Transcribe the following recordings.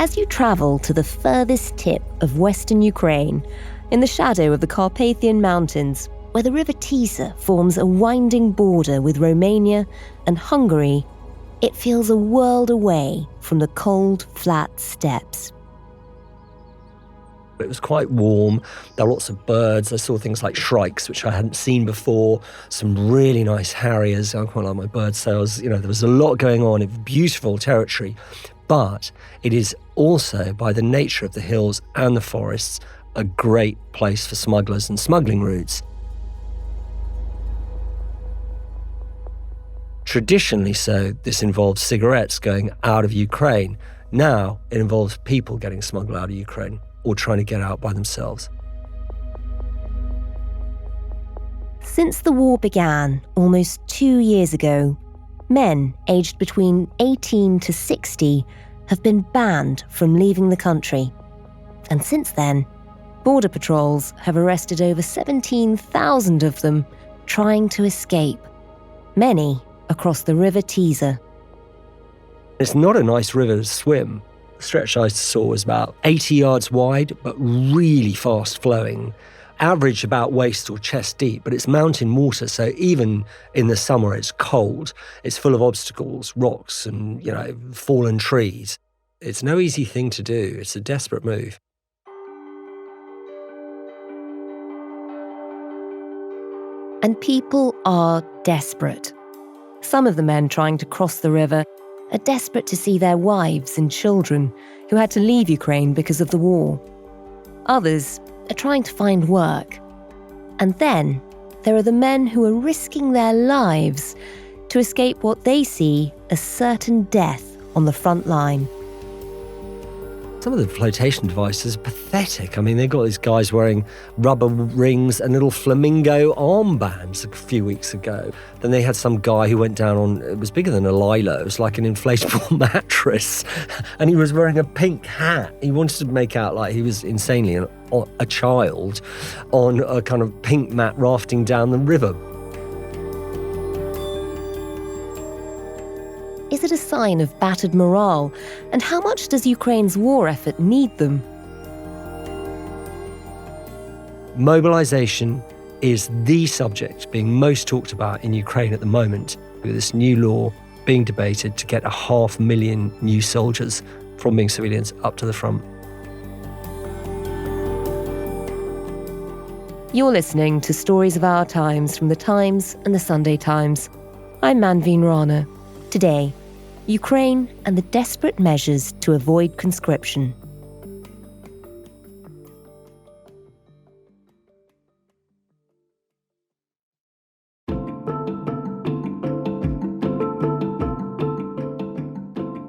As you travel to the furthest tip of western Ukraine, in the shadow of the Carpathian Mountains, where the river Tisa forms a winding border with Romania and Hungary, it feels a world away from the cold, flat steppes. It was quite warm. There were lots of birds. I saw things like shrikes, which I hadn't seen before. Some really nice harriers. I quite like my bird sales. There was a lot going on. It's beautiful territory. But it is also, by the nature of the hills and the forests, a great place for smugglers and smuggling routes. Traditionally so, this involved cigarettes going out of Ukraine. Now it involves people getting smuggled out of Ukraine or trying to get out by themselves. Since the war began almost 2 years ago, men aged between 18 to 60 have been banned from leaving the country. And since then, border patrols have arrested over 17,000 of them trying to escape, many across the river Tisa. It's not a nice river to swim. The stretch I saw was about 80 yards wide, but really fast flowing. Average about waist or chest deep, but it's mountain water, so even in the summer it's cold. It's full of obstacles, rocks and, fallen trees. It's no easy thing to do. It's a desperate move. And people are desperate. Some of the men trying to cross the river are desperate to see their wives and children who had to leave Ukraine because of the war. Others are trying to find work. And then there are the men who are risking their lives to escape what they see as certain death on the front line. Some of the flotation devices are pathetic. I mean, they've got these guys wearing rubber rings and little flamingo armbands a few weeks ago. Then they had some guy who went down on, it was bigger than a lilo, it was like an inflatable mattress, and he was wearing a pink hat. He wanted to make out like he was insanely a child on a kind of pink mat rafting down the river. Is it a sign of battered morale? And how much does Ukraine's war effort need them? Mobilization is the subject being most talked about in Ukraine at the moment, with this new law being debated to get 500,000 new soldiers from being civilians up to the front. You're listening to Stories of Our Times from The Times and The Sunday Times. I'm Manveen Rana. Today, Ukraine and the desperate measures to avoid conscription.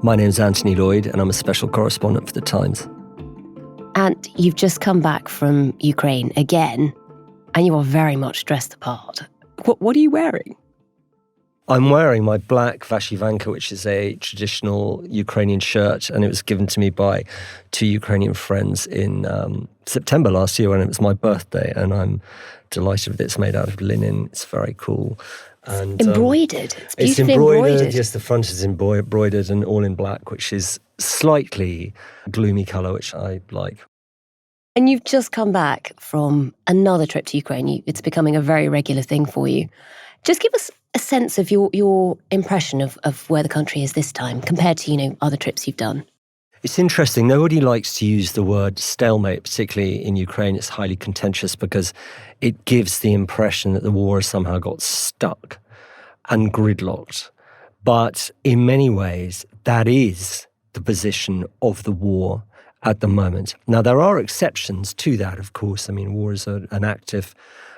My name's Anthony Loyd, and I'm a special correspondent for The Times. And you've just come back from Ukraine again, and you are very much dressed apart. What are you wearing? I'm wearing my black vashivanka, which is a traditional Ukrainian shirt, and it was given to me by 2 Ukrainian friends in September last year when it was my birthday, and I'm delighted with it. It's made out of linen. It's very cool. And embroidered. It's beautifully it's embroidered. embroidered. Yes, the front is embroidered and all in black, which is slightly gloomy colour, which I like. And you've just come back from another trip to Ukraine. It's becoming a very regular thing for you. Just give us a sense of your impression of where the country is this time compared to, other trips you've done. It's interesting. Nobody likes to use the word stalemate, particularly in Ukraine. It's highly contentious because it gives the impression that the war has somehow got stuck and gridlocked. But in many ways, that is the position of the war at the moment. Now, there are exceptions to that, of course. I mean, war is an active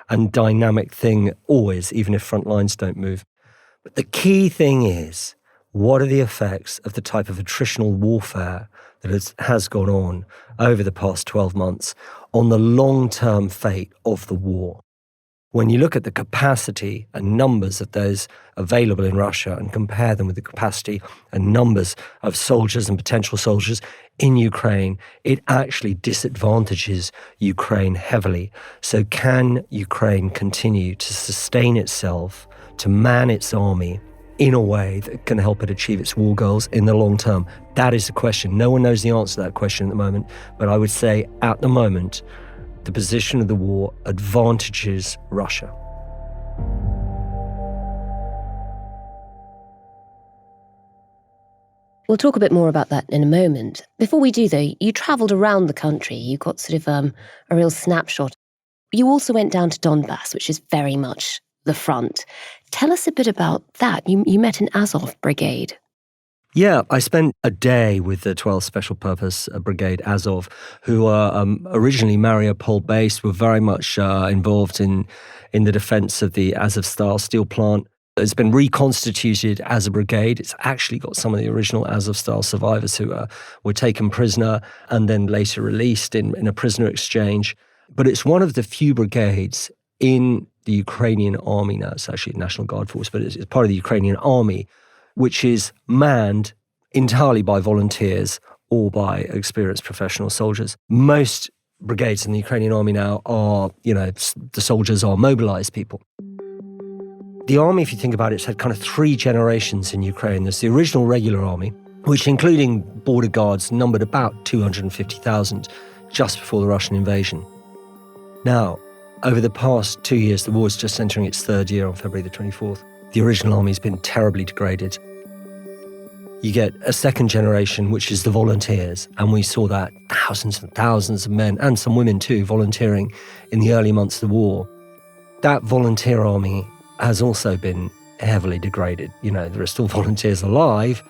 and dynamic thing always, even if front lines don't move. But the key thing is, what are the effects of the type of attritional warfare that has gone on over the past 12 months on the long-term fate of the war? When you look at the capacity and numbers of those available in Russia and compare them with the capacity and numbers of soldiers and potential soldiers in Ukraine, it actually disadvantages Ukraine heavily. So can Ukraine continue to sustain itself, to man its army, in a way that can help it achieve its war goals in the long term? That is the question. No one knows the answer to that question at the moment, but I would say at the moment, the position of the war advantages Russia. We'll talk a bit more about that in a moment. Before we do, though, you travelled around the country. You got sort of a real snapshot. You also went down to Donbass, which is very much the front. Tell us a bit about that. You met an Azov Brigade. Yeah, I spent a day with the 12th Special Purpose Brigade Azov, who are originally Mariupol-based, were very much involved in the defence of the Azovstal steel plant. It's been reconstituted as a brigade. It's actually got some of the original Azovstal survivors who were taken prisoner and then later released in a prisoner exchange. But it's one of the few brigades in the Ukrainian army now. It's actually a National Guard force, but it's part of the Ukrainian army, which is manned entirely by volunteers or by experienced professional soldiers. Most brigades in the Ukrainian army now are, the soldiers are mobilized people. The army, if you think about it, it's had kind of 3 generations in Ukraine. There's the original regular army, which, including border guards, numbered about 250,000 just before the Russian invasion. Now, over the past 2 years, the war is just entering its 3rd year on February the 24th. The original army has been terribly degraded. You get a 2nd generation, which is the volunteers, and we saw that thousands and thousands of men, and some women too, volunteering in the early months of the war. That volunteer army has also been heavily degraded. There are still volunteers alive,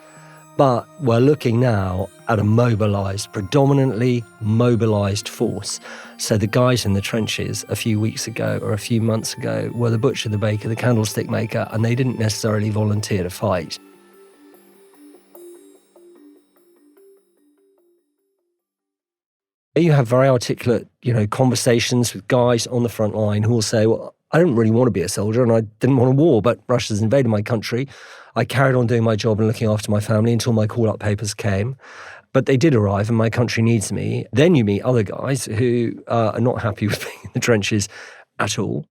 but we're looking now at a predominantly mobilized force. So the guys in the trenches a few weeks ago or a few months ago were the butcher, the baker, the candlestick maker, and they didn't necessarily volunteer to fight. You have very articulate, conversations with guys on the front line who will say, well, I didn't really want to be a soldier and I didn't want a war, but Russia's invaded my country. I carried on doing my job and looking after my family until my call-up papers came. But they did arrive and my country needs me. Then you meet other guys who are not happy with being in the trenches at all.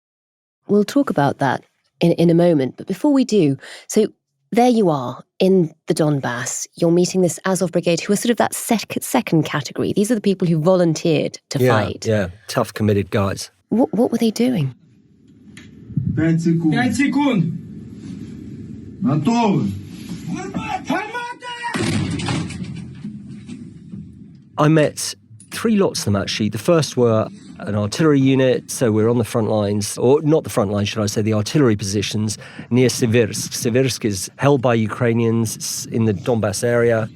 We'll talk about that in a moment. But before we do, so there you are in the Donbass. You're meeting this Azov Brigade, who are sort of that second category. These are the people who volunteered to fight. Yeah, tough, committed guys. What were they doing? 5 секунд. 5 секунд. Готовы. I met 3 lots of them, actually. The first were an artillery unit, so we're on the front lines, or not the front lines, should I say, the artillery positions near Siversk. Siversk is held by Ukrainians. It's in the Donbass area.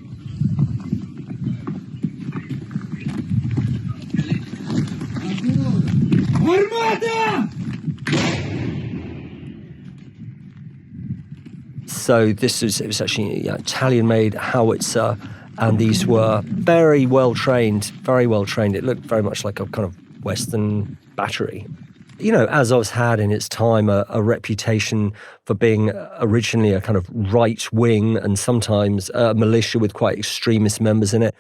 So it was actually an Italian-made howitzer, and these were very well trained. It looked very much like a kind of Western battery. Azov's had in its time a reputation for being originally a kind of right-wing and sometimes a militia with quite extremist members in it.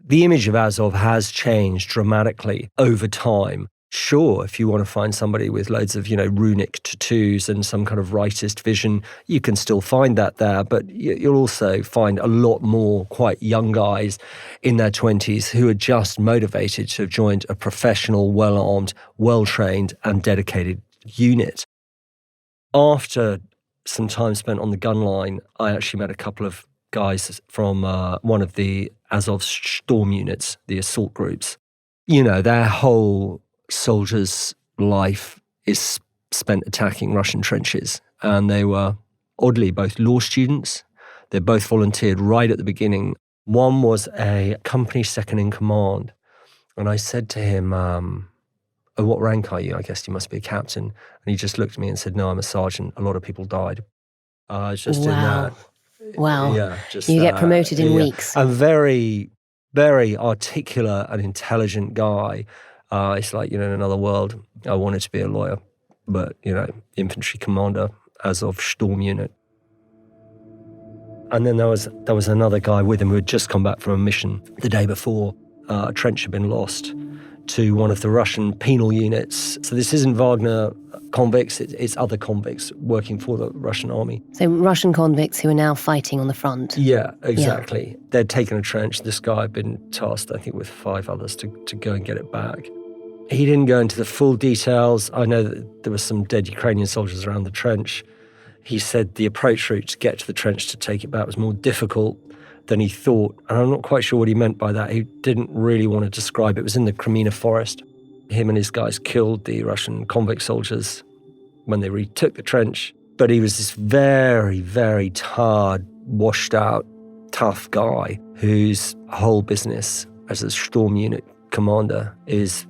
The image of Azov has changed dramatically over time. Sure, if you want to find somebody with loads of, runic tattoos and some kind of rightist vision, you can still find that there, but you'll also find a lot more quite young guys in their 20s who are just motivated to have joined a professional, well-armed, well-trained and dedicated unit. After some time spent on the gun line, I actually met a couple of guys from one of the Azov storm units, the assault groups. Their whole soldiers' life is spent attacking Russian trenches. And they were, oddly, both law students. They both volunteered right at the beginning. One was a company second in command. And I said to him, oh, what rank are you? I guess you must be a captain. And he just looked at me and said, no, I'm a sergeant. A lot of people died. Just in that. Wow. Yeah, just you get promoted in weeks. A very, very articulate and intelligent guy. It's like, in another world, I wanted to be a lawyer, but, infantry commander, Azov Storm Unit. And then there was another guy with him who had just come back from a mission the day before. A trench had been lost to one of the Russian penal units. So this isn't Wagner convicts, it's other convicts working for the Russian army. So Russian convicts who are now fighting on the front. Yeah, exactly. Yeah. They'd taken a trench. This guy had been tasked, I think, with 5 others to go and get it back. He didn't go into the full details. I know that there were some dead Ukrainian soldiers around the trench. He said the approach route to get to the trench to take it back was more difficult than he thought. And I'm not quite sure what he meant by that. He didn't really want to describe it. It was in the Crimea forest. Him and his guys killed the Russian convict soldiers when they retook the trench. But he was this very, very tired, washed out, tough guy whose whole business as a Storm Unit commander is,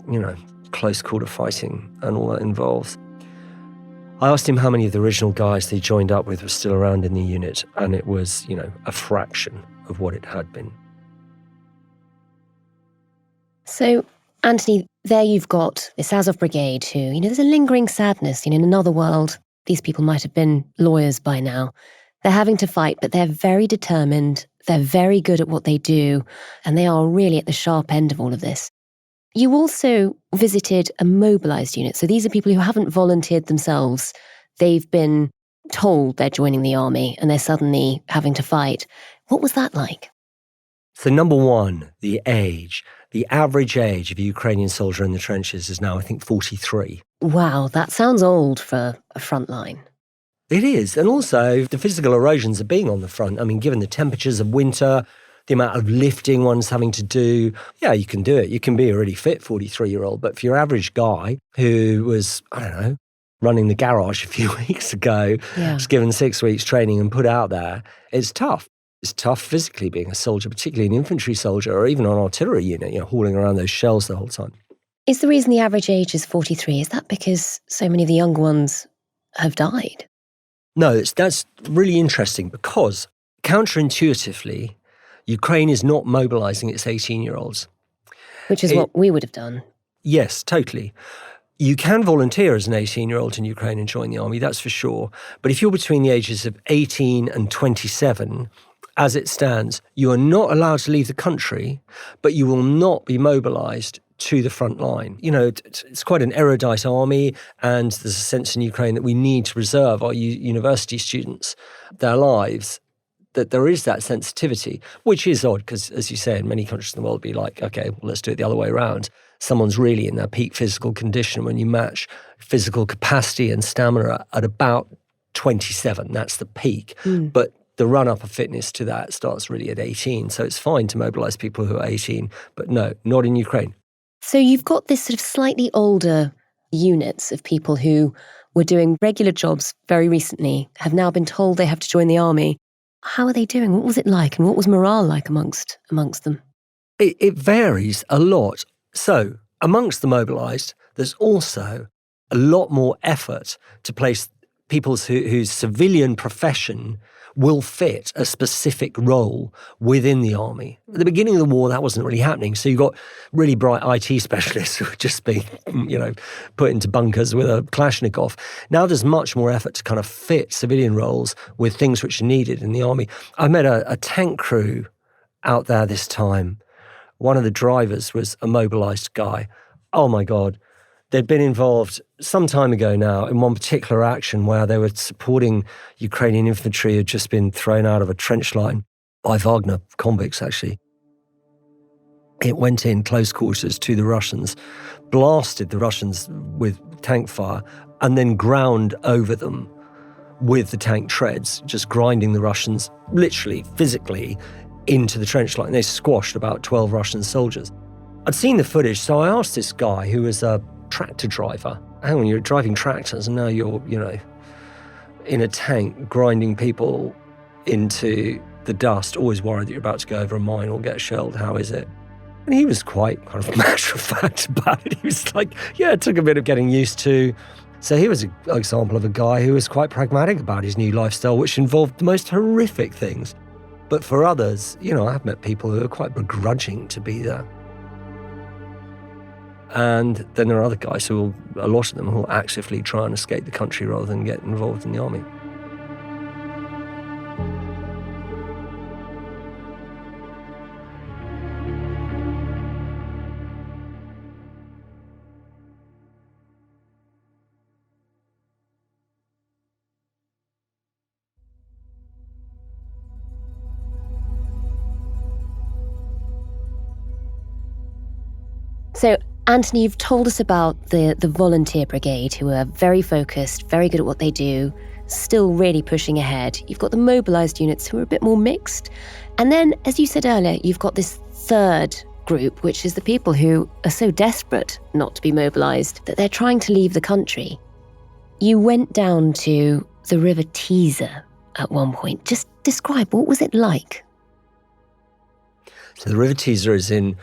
close quarter fighting and all that involves. I asked him how many of the original guys they joined up with were still around in the unit, and it was, a fraction of what it had been. So, Anthony, there you've got this Azov Brigade who, there's a lingering sadness. In another world, these people might have been lawyers by now. They're having to fight, but they're very determined. They're very good at what they do, and they are really at the sharp end of all of this. You also visited a mobilized unit. So these are people who haven't volunteered themselves. They've been told they're joining the army, and they're suddenly having to fight. What was that like? So number one, the age. The average age of a Ukrainian soldier in the trenches is now, I think, 43. Wow, that sounds old for a front line. It is. And also the physical erosions of being on the front. I mean, given the temperatures of winter, the amount of lifting one's having to do, yeah, you can do it. You can be a really fit 43-year-old. But for your average guy who was, running the garage a few weeks ago, was given 6 weeks training and put out there, it's tough. It's tough physically being a soldier, particularly an infantry soldier or even an artillery unit, hauling around those shells the whole time. Is the reason the average age is 43, is that because so many of the younger ones have died? No, that's really interesting because counterintuitively, Ukraine is not mobilizing its 18-year-olds. Which is what we would have done. Yes, totally. You can volunteer as an 18-year-old in Ukraine and join the army, that's for sure. But if you're between the ages of 18 and 27, as it stands, you are not allowed to leave the country, but you will not be mobilized to the front line. It's quite an erudite army, and there's a sense in Ukraine that we need to preserve our university students, their lives, that there is that sensitivity, which is odd because, as you say, in many countries in the world, it'd be like, okay, well, let's do it the other way around. Someone's really in their peak physical condition when you match physical capacity and stamina at about 27. That's the peak. But the run-up of fitness to that starts really at 18. So it's fine to mobilize people who are 18, but no, not in Ukraine. So you've got this sort of slightly older units of people who were doing regular jobs very recently, have now been told they have to join the army. How are they doing? What was it like? And what was morale like amongst them? It varies a lot. So amongst the mobilized, there's also a lot more effort to place people whose civilian profession will fit a specific role within the army. At the beginning of the war, that wasn't really happening. So you got really bright IT specialists who were just being, put into bunkers with a Kalashnikov. Now there's much more effort to kind of fit civilian roles with things which are needed in the army. I met a tank crew out there this time. One of the drivers was a mobilized guy. Oh my God. They'd been involved some time ago now in one particular action where they were supporting Ukrainian infantry who had just been thrown out of a trench line by Wagner convicts, actually. It went in close quarters to the Russians, blasted the Russians with tank fire, and then ground over them with the tank treads, just grinding the Russians literally, physically, into the trench line. They squashed about 12 Russian soldiers. I'd seen the footage, so I asked this guy who was a tractor driver. Hang on, you're driving tractors and now you're, in a tank grinding people into the dust, always worried that you're about to go over a mine or get shelled. How is it? And he was quite kind of matter of fact about it. He was like, yeah, it took a bit of getting used to. So he was an example of a guy who was quite pragmatic about his new lifestyle, which involved the most horrific things. But for others, I've met people who are quite begrudging to be there. And then there are other guys a lot of them, who will actively try and escape the country rather than get involved in the army. So, Anthony, you've told us about the volunteer brigade, who are very focused, very good at what they do, still really pushing ahead. You've got the mobilized units who are a bit more mixed. And then, as you said earlier, you've got this third group, which is the people who are so desperate not to be mobilized that they're trying to leave the country. You went down to the River Tisa at one point. Just describe, what was it like? So the River Tisa is in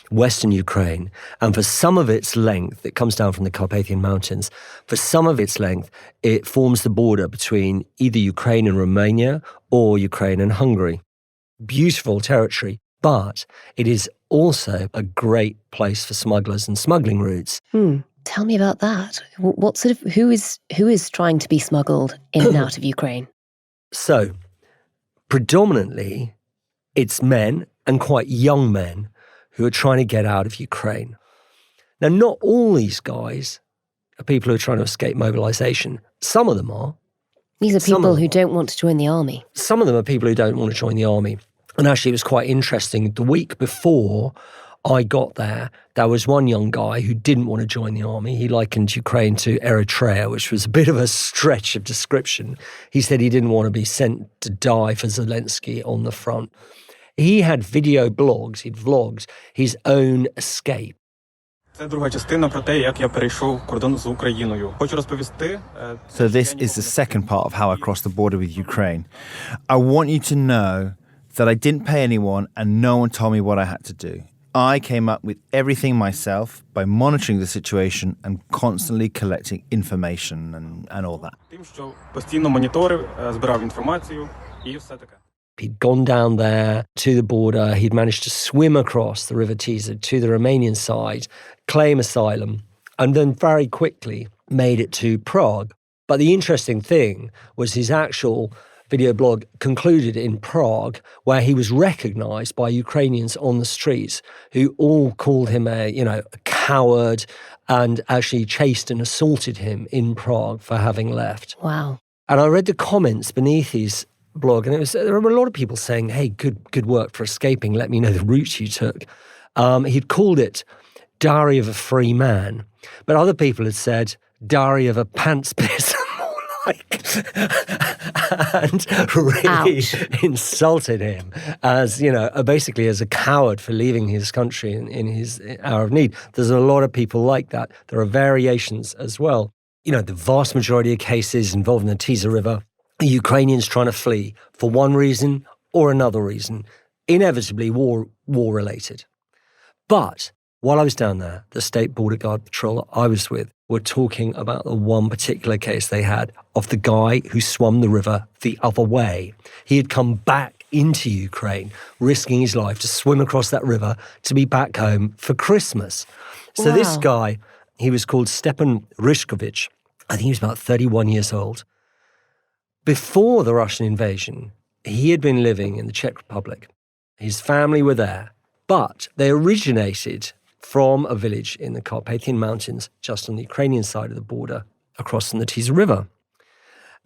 western Ukraine, and for some of its length, it comes down from the Carpathian Mountains. For some of its length, it forms the border between either Ukraine and Romania or Ukraine and Hungary. Beautiful territory, but it is also a great place for smugglers and smuggling routes. Tell me about that. What sort of who is trying to be smuggled in and out of Ukraine? So, predominantly, it's men, and quite young men, who are trying to get out of Ukraine. Now, not all these guys are people who are trying to escape mobilization. Some of them are. These are people who don't want to join the army. Some of them are people who don't want to join the army. And actually, it was quite interesting. The week before I got there was one young guy who didn't want to join the army. He likened Ukraine to Eritrea, which was a bit of a stretch of description. He said he didn't want to be sent to die for Zelensky on the front. He had video blogs, he'd vlogged his own escape. Це друга частина про те, як я перейшов кордон з Україною. Хочу розповісти. So this is the second part of how I crossed the border with Ukraine. I want you to know that I didn't pay anyone and no one told me what I had to do. I came up with everything myself by monitoring the situation and constantly collecting information and all that. Тим, що постійно моніторив, збирав інформацію і все таке. He'd gone down there to the border. He'd managed to swim across the River Tisa to the Romanian side, claim asylum, and then very quickly made it to Prague. But the interesting thing was his actual video blog concluded in Prague, where he was recognized by Ukrainians on the streets who all called him a coward and actually chased and assaulted him in Prague for having left. Wow. And I read the comments beneath his blog, and there were a lot of people saying, "Hey, good work for escaping. Let me know the route you took." He'd called it Diary of a Free Man, but other people had said Diary of a Pants Piss, more like, and really insulted him as basically as a coward for leaving his country in his hour of need. There's a lot of people like that. There are variations as well. The vast majority of cases involving the Tisa River, Ukrainians trying to flee for one reason or another reason, inevitably war-related. But while I was down there, the State Border Guard Patrol I was with were talking about the one particular case they had of the guy who swum the river the other way. He had come back into Ukraine, risking his life to swim across that river to be back home for Christmas. So Wow. This guy, he was called Stepan Ryshkovich. I think he was about 31 years old. Before the Russian invasion, he had been living in the Czech Republic. His family were there, but they originated from a village in the Carpathian Mountains, just on the Ukrainian side of the border, across from the Tisa River.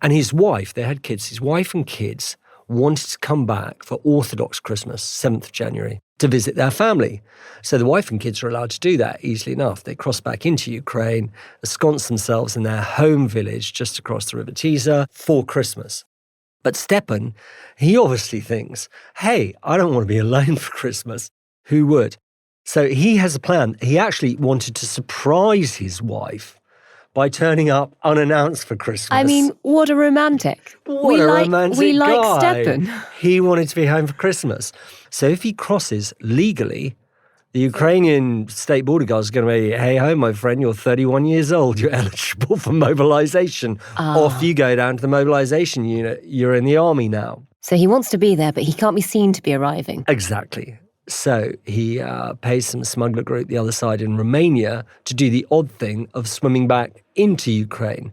And his wife, they had kids, his wife and kids wanted to come back for Orthodox Christmas, 7th of January, to visit their family. So the wife and kids were allowed to do that easily enough. They crossed back into Ukraine, ensconced themselves in their home village just across the River Tisa for Christmas. But Stepan, he obviously thinks, hey, I don't want to be alone for Christmas. Who would? So he has a plan. He actually wanted to surprise his wife by turning up unannounced for Christmas. I mean, what a romantic. What a romantic we guy. like Stepan. He wanted to be home for Christmas. So if he crosses legally, the Ukrainian State Border Guard is going to be, hey ho, my friend, you're 31 years old. You're eligible for mobilization. Off you go down to the mobilization unit. You're in the army now. So he wants to be there, but he can't be seen to be arriving. Exactly. So he pays some smuggler group the other side in Romania to do the odd thing of swimming back into Ukraine.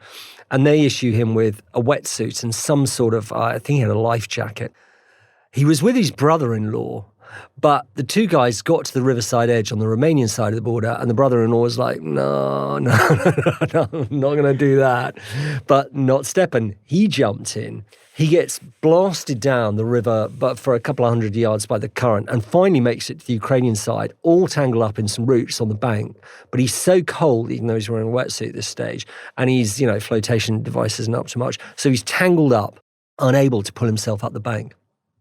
And they issue him with a wetsuit and some sort of, I think he had a life jacket. He was with his brother-in-law, But the two guys got to the riverside edge on the Romanian side of the border, and the brother-in-law was like, no, I'm not going to do that. But not Stepan. He jumped in. He gets blasted down the river, but for a couple of 100 yards by the current, and finally makes it to the Ukrainian side, all tangled up in some roots on the bank. But he's so cold, even though he's wearing a wetsuit at this stage, and he's, flotation device isn't up to much. So he's tangled up, unable to pull himself up the bank.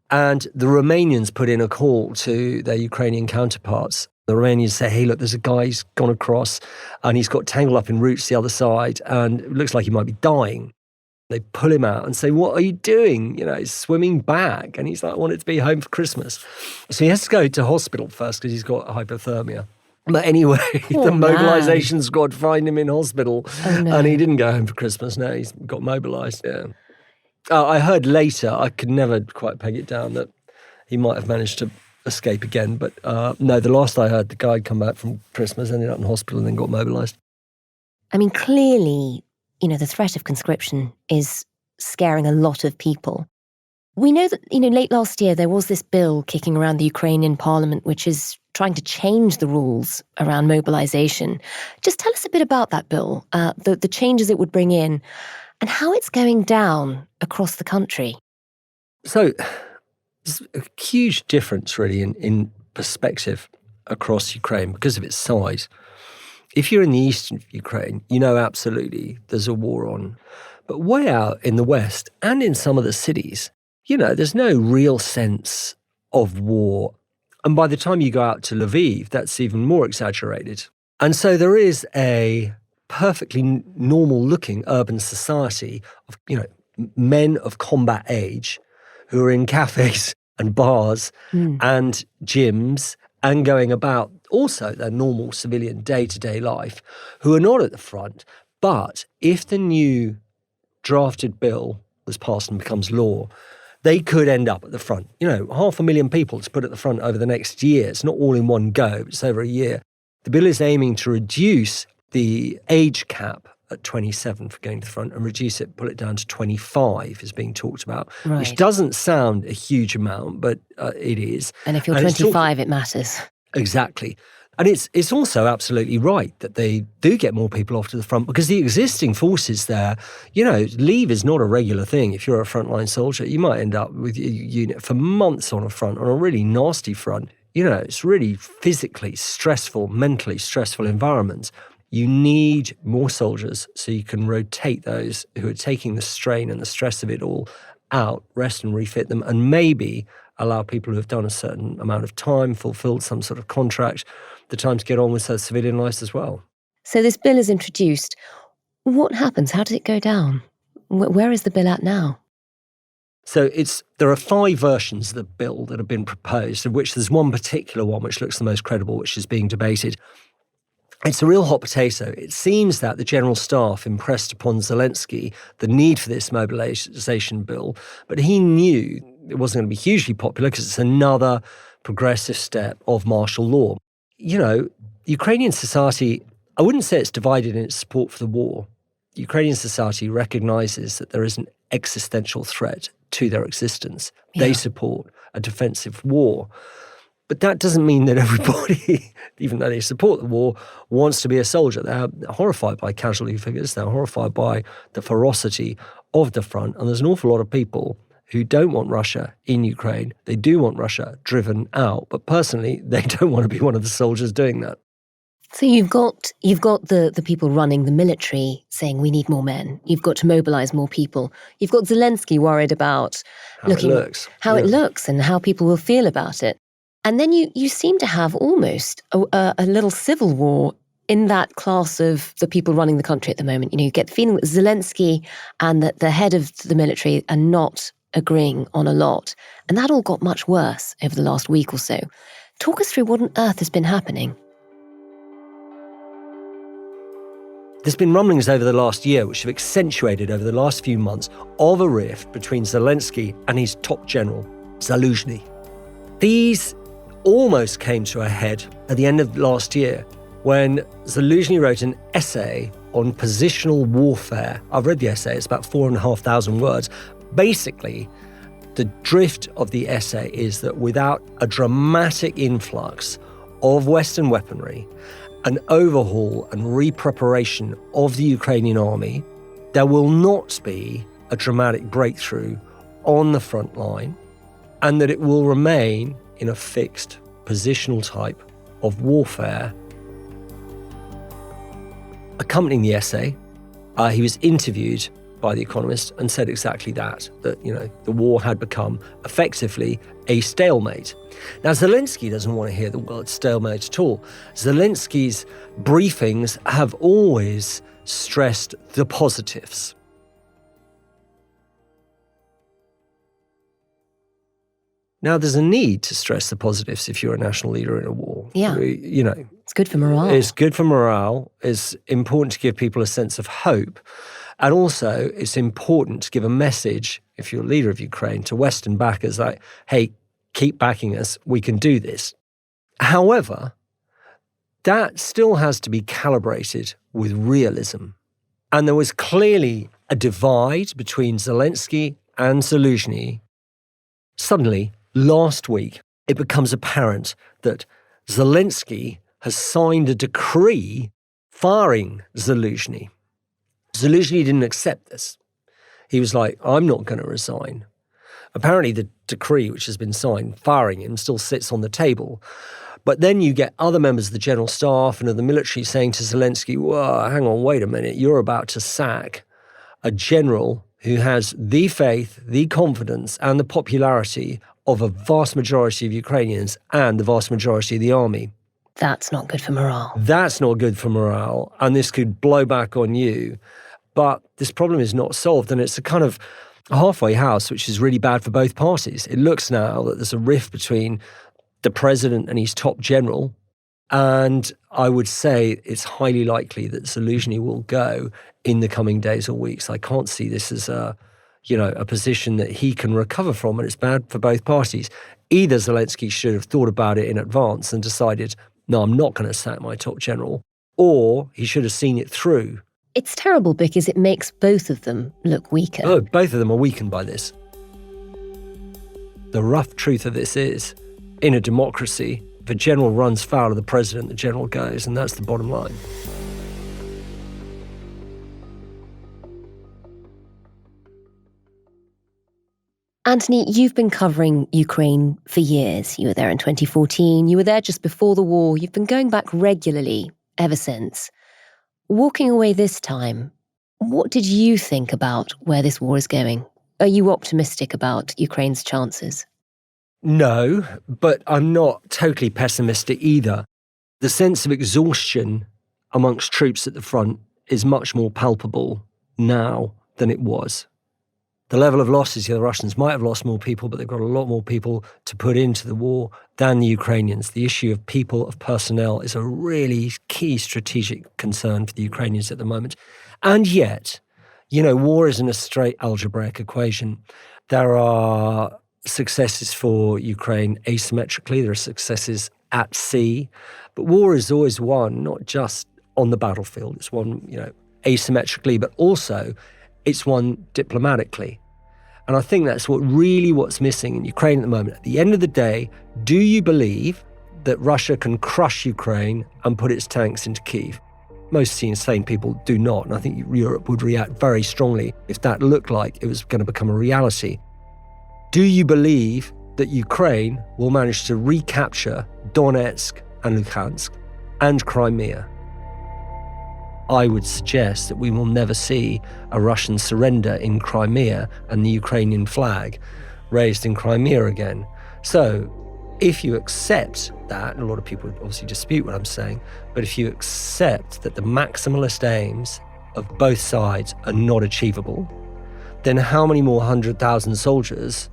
And the Romanians put in a call to their Ukrainian counterparts. The Romanians say, hey, look, there's a guy who's gone across, and he's got tangled up in roots the other side, and it looks like he might be dying. They pull him out and say, what are you doing? He's swimming back. And he's like, I wanted to be home for Christmas. So he has to go to hospital first because he's got hypothermia. But anyway, the mobilization squad find him in hospital. Oh, no. And he didn't go home for Christmas. No, he's got mobilized, yeah. I heard later, I could never quite peg it down, that he might have managed to escape again. But no, the last I heard, the guy had come back from Christmas, ended up in hospital and then got mobilized. I mean, clearly, the threat of conscription is scaring a lot of people. We know that, late last year, there was this bill kicking around the Ukrainian parliament, which is trying to change the rules around mobilization. Just tell us a bit about that bill, the changes it would bring in, and how it's going down across the country. So there's a huge difference, really, in perspective across Ukraine because of its size. If you're in the east of Ukraine, absolutely there's a war on. But way out in the west and in some of the cities, there's no real sense of war. And by the time you go out to Lviv, that's even more exaggerated. And so there is a perfectly normal-looking urban society of, men of combat age who are in cafes and bars and gyms and going about also their normal civilian day-to-day life, who are not at the front. But if the new drafted bill was passed and becomes law, they could end up at the front. 500,000 people to put at the front over the next year. It's not all in one go, it's over a year. The bill is aiming to reduce the age cap at 27 for going to the front and reduce it, pull it down to 25 is being talked about, Right. Which doesn't sound a huge amount, but it is. And if you're 25, it matters. Exactly. And it's also absolutely right that they do get more people off to the front because the existing forces there, leave is not a regular thing. If you're a frontline soldier, you might end up with your unit for months on a front, on a really nasty front. It's really physically stressful, mentally stressful environments. You need more soldiers so you can rotate those who are taking the strain and the stress of it all out, rest and refit them, and maybe allow people who have done a certain amount of time, fulfilled some sort of contract, the time to get on with their civilian lives as well. So this bill is introduced. What happens? How does it go down? Where is the bill at now? So there are 5 versions of the bill that have been proposed, of which there's one particular one which looks the most credible, which is being debated. It's a real hot potato. It seems that the General Staff impressed upon Zelensky the need for this mobilization bill, but he knew it wasn't going to be hugely popular because it's another progressive step of martial law. Ukrainian society, I wouldn't say it's divided in its support for the war. Ukrainian society recognizes that there is an existential threat to their existence. Yeah. They support a defensive war. But that doesn't mean that everybody, even though they support the war, wants to be a soldier. They're horrified by casualty figures. They're horrified by the ferocity of the front. And there's an awful lot of people who don't want Russia in Ukraine. They do want Russia driven out. But personally, they don't want to be one of the soldiers doing that. So you've got the people running the military saying we need more men. You've got to mobilize more people. You've got Zelensky worried about How it looks and how people will feel about it. And then you seem to have almost a little civil war in that class of the people running the country at the moment. You get the feeling that Zelensky and that the head of the military are not agreeing on a lot. And that all got much worse over the last week or so. Talk us through what on earth has been happening. There's been rumblings over the last year, which have accentuated over the last few months, of a rift between Zelensky and his top general, Zaluzhny. These almost came to a head at the end of last year when Zaluzhny wrote an essay on positional warfare. I've read the essay, it's about 4,500 words. Basically, The drift of the essay is that without a dramatic influx of Western weaponry, an overhaul and re-preparation of the Ukrainian army, there will not be a dramatic breakthrough on the front line, and that it will remain in a fixed positional type of warfare. Accompanying the essay, he was interviewed by The Economist and said exactly that the war had become effectively a stalemate. Now, Zelensky doesn't want to hear the word stalemate at all. Zelensky's briefings have always stressed the positives. Now, there's a need to stress the positives if you're a national leader in a war. Yeah. It's good for morale. It's good for morale. It's important to give people a sense of hope. And also, it's important to give a message, if you're a leader of Ukraine, to Western backers like, hey, keep backing us, we can do this. However, that still has to be calibrated with realism. And there was clearly a divide between Zelensky and Zelensky. Suddenly, last week, it becomes apparent that Zelensky has signed a decree firing Zelensky. Zelensky didn't accept this. He was like, I'm not going to resign. Apparently the decree, which has been signed, firing him, still sits on the table. But then you get other members of the general staff and of the military saying to Zelensky, whoa, hang on, wait a minute, you're about to sack a general who has the faith, the confidence, and the popularity of a vast majority of Ukrainians and the vast majority of the army. That's not good for morale. That's not good for morale, and this could blow back on you. But this problem is not solved, and it's a kind of halfway house, which is really bad for both parties. It looks now that there's a rift between the president and his top general, and I would say it's highly likely that Zelensky will go in the coming days or weeks. I can't see this as a position that he can recover from, and it's bad for both parties. Either Zelensky should have thought about it in advance and decided, no, I'm not going to sack my top general, or he should have seen it through. It's terrible because it makes both of them look weaker. Oh, both of them are weakened by this. The rough truth of this is, in a democracy, if a general runs foul of the president, the general goes, and that's the bottom line. Anthony, you've been covering Ukraine for years. You were there in 2014. You were there just before the war. You've been going back regularly ever since. Walking away this time, what did you think about where this war is going? Are you optimistic about Ukraine's chances? No, but I'm not totally pessimistic either. The sense of exhaustion amongst troops at the front is much more palpable now than it was. The level of losses, the Russians might have lost more people, but they've got a lot more people to put into the war than the Ukrainians. The issue of people, of personnel, is a really key strategic concern for the Ukrainians at the moment. And yet, war isn't a straight algebraic equation. There are successes for Ukraine asymmetrically. There are successes at sea. But war is always won, not just on the battlefield. It's won, asymmetrically, but also it's won diplomatically. And I think that's what's missing in Ukraine at the moment. At the end of the day, do you believe that Russia can crush Ukraine and put its tanks into Kyiv? Most sane people do not. And I think Europe would react very strongly if that looked like it was going to become a reality. Do you believe that Ukraine will manage to recapture Donetsk and Luhansk and Crimea? I would suggest that we will never see a Russian surrender in Crimea and the Ukrainian flag raised in Crimea again. So if you accept that, and a lot of people would obviously dispute what I'm saying, but if you accept that the maximalist aims of both sides are not achievable, then how many more 100,000 soldiers'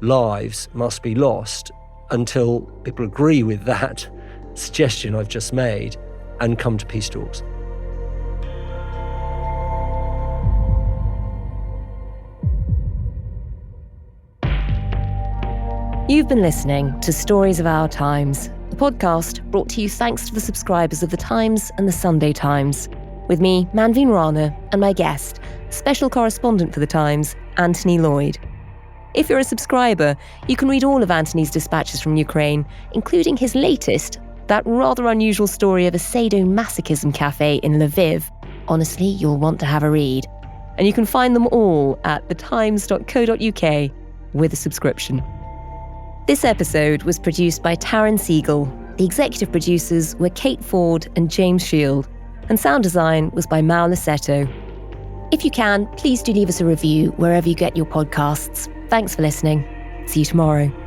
lives must be lost until people agree with that suggestion I've just made and come to peace talks? You've been listening to Stories of Our Times, a podcast brought to you thanks to the subscribers of The Times and The Sunday Times, with me, Manveen Rana, and my guest, special correspondent for The Times, Anthony Loyd. If you're a subscriber, you can read all of Antony's dispatches from Ukraine, including his latest, that rather unusual story of a sadomasochism cafe in Lviv. Honestly, you'll want to have a read. And you can find them all at thetimes.co.uk with a subscription. This episode was produced by Taryn Siegel. The executive producers were Kate Ford and James Shield, and sound design was by Mal Lassetto. If you can, please do leave us a review wherever you get your podcasts. Thanks for listening. See you tomorrow.